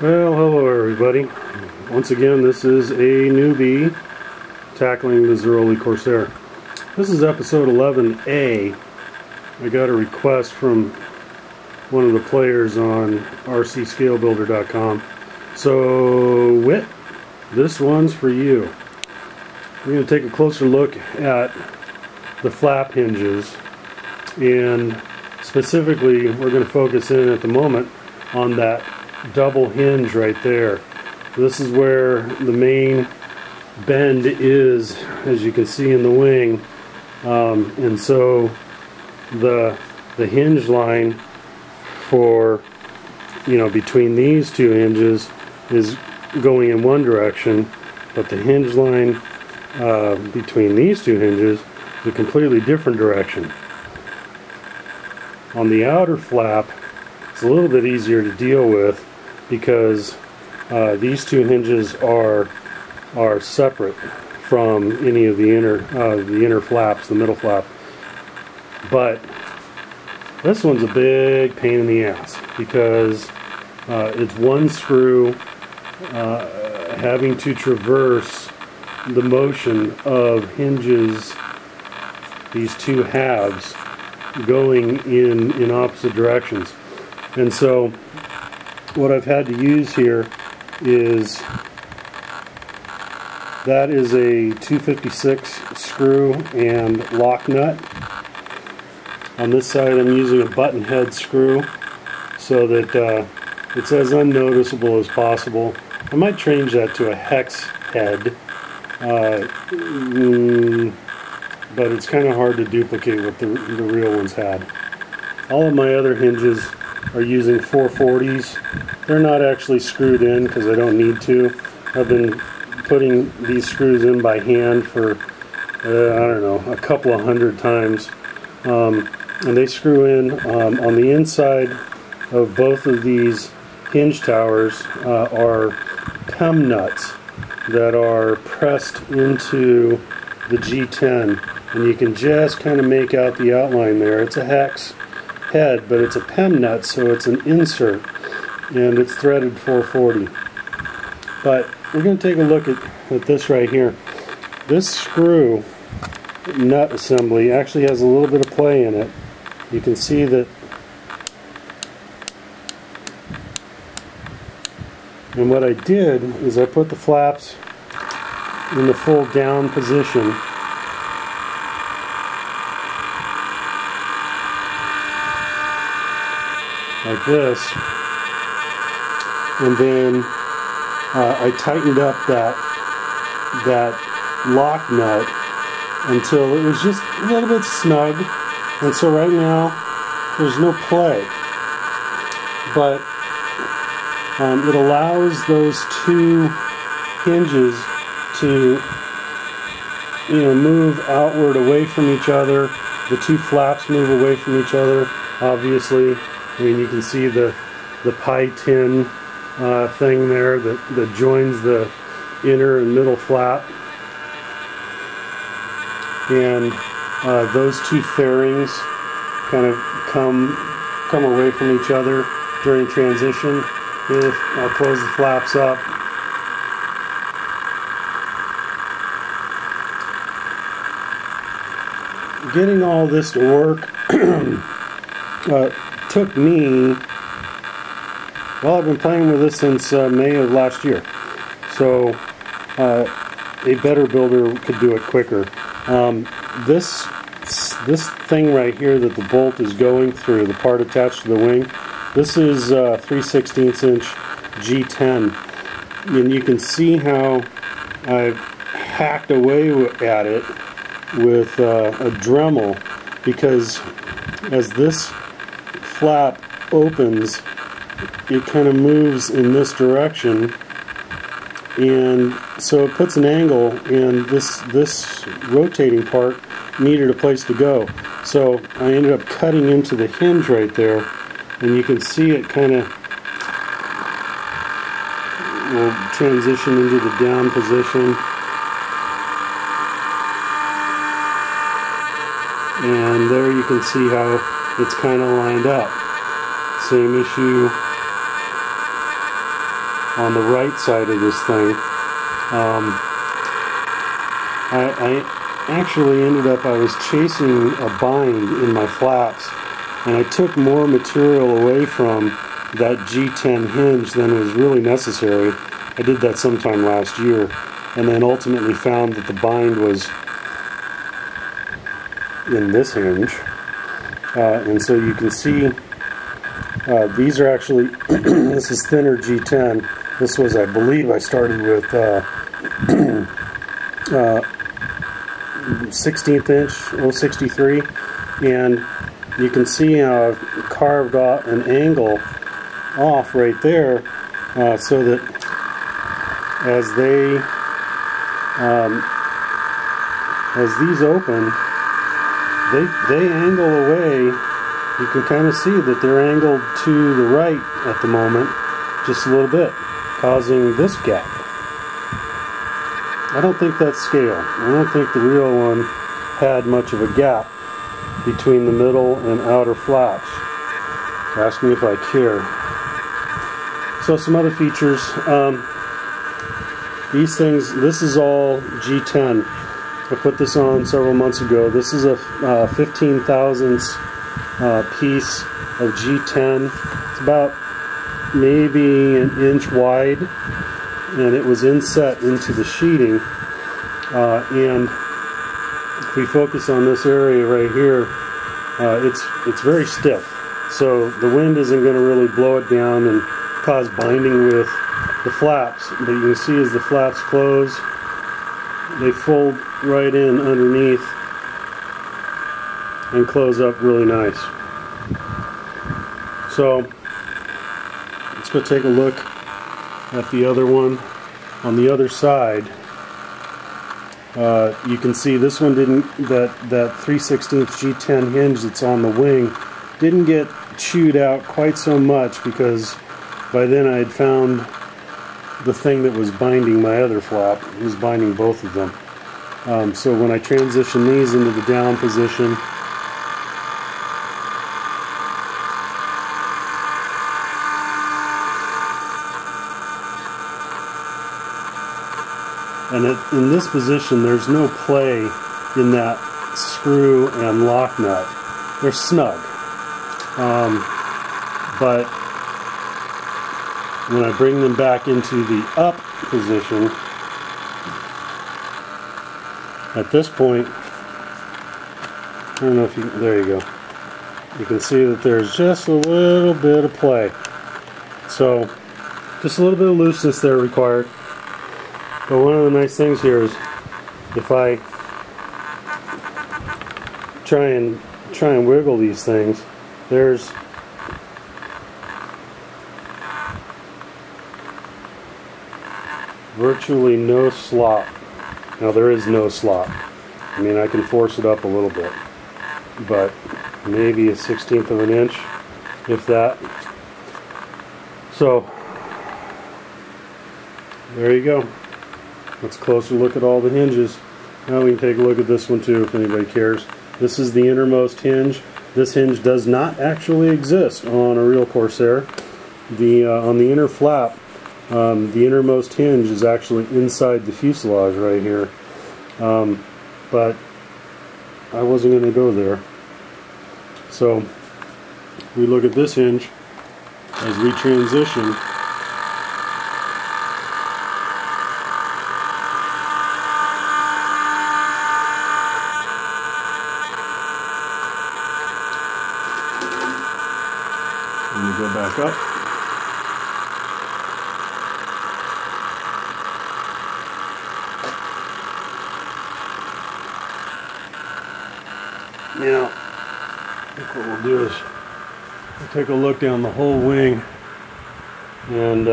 Well, hello everybody. Once again, this is a newbie tackling the Zeroli Corsair. This is episode 11A. I got a request from one of the players on rcscalebuilder.com. So, Whit, this one's for you. We're going to take a closer look at the flap hinges, and specifically we're going to focus in at the moment on that double hinge right there. This is where the main bend is, as you can see in the wing, and so the hinge line for, between these two hinges is going in one direction, but the hinge line between these two hinges is a completely different direction. On the outer flap, it's a little bit easier to deal with because these two hinges are separate from any of the inner flaps, the middle flap. But this one's a big pain in the ass because it's one screw having to traverse the motion of hinges, these two halves going in opposite directions. And so what I've had to use here is, that is a 256 screw and lock nut. On this side I'm using a button head screw so that it's as unnoticeable as possible. I might change that to a hex head, but it's kind of hard to duplicate what the real ones had. All of my other hinges are using 440s. They're not actually screwed in because I don't need to. I've been putting these screws in by hand for, I don't know, a couple of hundred times. And they screw in on the inside of both of these hinge towers are PEM nuts that are pressed into the G10. And you can just kind of make out the outline there. It's a hex head, but it's a PEM nut, so it's an insert, and it's threaded 440. But we're going to take a look at this right here. This screw nut assembly actually has a little bit of play in it. You can see that, and what I did is I put the flaps in the full down position, like this, and then I tightened up that lock nut until it was just a little bit snug, and so right now there's no play, but it allows those two hinges to move outward away from each other. The two flaps move away from each other, obviously. I mean, you can see the pie tin thing there that joins the inner and middle flap, and those two fairings kind of come away from each other during transition. I'll close the flaps up. Getting all this to work took me, well, I've been playing with this since May of last year, so a better builder could do it quicker. This thing right here that the bolt is going through, the part attached to the wing, this is 3/16 inch G10, and you can see how I've hacked away at it with a Dremel, because as this flap opens, it kind of moves in this direction, and so it puts an angle, and this rotating part needed a place to go. So I ended up cutting into the hinge right there, and you can see it kind of will transition into the down position. And there you can see how it's kind of lined up. Same issue on the right side of this thing. I actually ended up, I was chasing a bind in my flaps, and I took more material away from that G10 hinge than was really necessary. I did that sometime last year, and then ultimately found that the bind was in this hinge. And so you can see these are actually, this is thinner G10. This was, I believe, I started with 16th inch 063, and you can see how I've carved out an angle off right there, so that as these open, they angle away. You can kind of see that they're angled to the right at the moment, just a little bit, causing this gap. I don't think that's scale. I don't think the real one had much of a gap between the middle and outer flaps. Ask me if I care. So some other features. These things, this is all G10. I put this on several months ago. This is a 15 thousandths piece of G10. It's about maybe an inch wide, and it was inset into the sheeting. And if we focus on this area right here, it's very stiff. So the wind isn't going to really blow it down and cause binding with the flaps. But you can see as the flaps close, they fold right in underneath and close up really nice. So let's go take a look at the other one. On the other side, you can see this one didn't, that 3/16 G10 hinge that's on the wing didn't get chewed out quite so much, because by then I had found the thing that was binding my other flap. It was binding both of them. So when I transition these into the down position, and in this position, there's no play in that screw and lock nut. They're snug. But when I bring them back into the up position, at this point, I don't know if you, there you go. You can see that there's just a little bit of play. So, just a little bit of looseness there required. But one of the nice things here is, if I try and wiggle these things, there's virtually no slop. Now there is no slop. I mean, I can force it up a little bit, but maybe a 1/16 of an inch, if that. So there you go. Let's closer look at all the hinges. Now we can take a look at this one too, if anybody cares. This is the innermost hinge. This hinge does not actually exist on a real Corsair. On the inner flap, the innermost hinge is actually inside the fuselage right here. But I wasn't going to go there. So we look at this hinge as we transition. And we go back up. Now, I think what we'll do is we'll take a look down the whole wing, and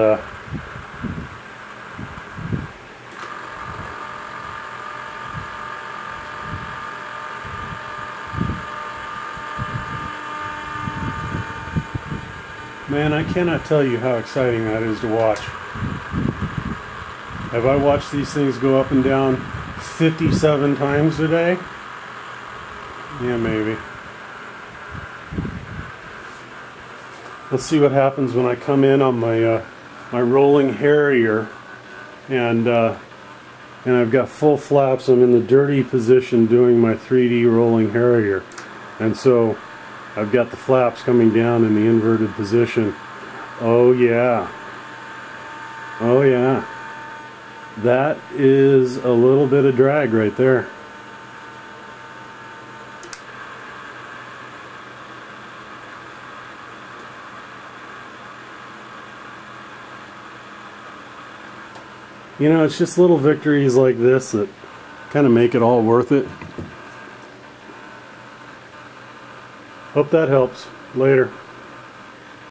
man, I cannot tell you how exciting that is to watch. Have I watched these things go up and down 57 times a day? Yeah, maybe. Let's see what happens when I come in on my my rolling Harrier, and I've got full flaps. I'm in the dirty position doing my 3D rolling Harrier, and so I've got the flaps coming down in the inverted position. Oh yeah, oh yeah, that is a little bit of drag right there. You know, it's just little victories like this that kind of make it all worth it. Hope that helps. Later.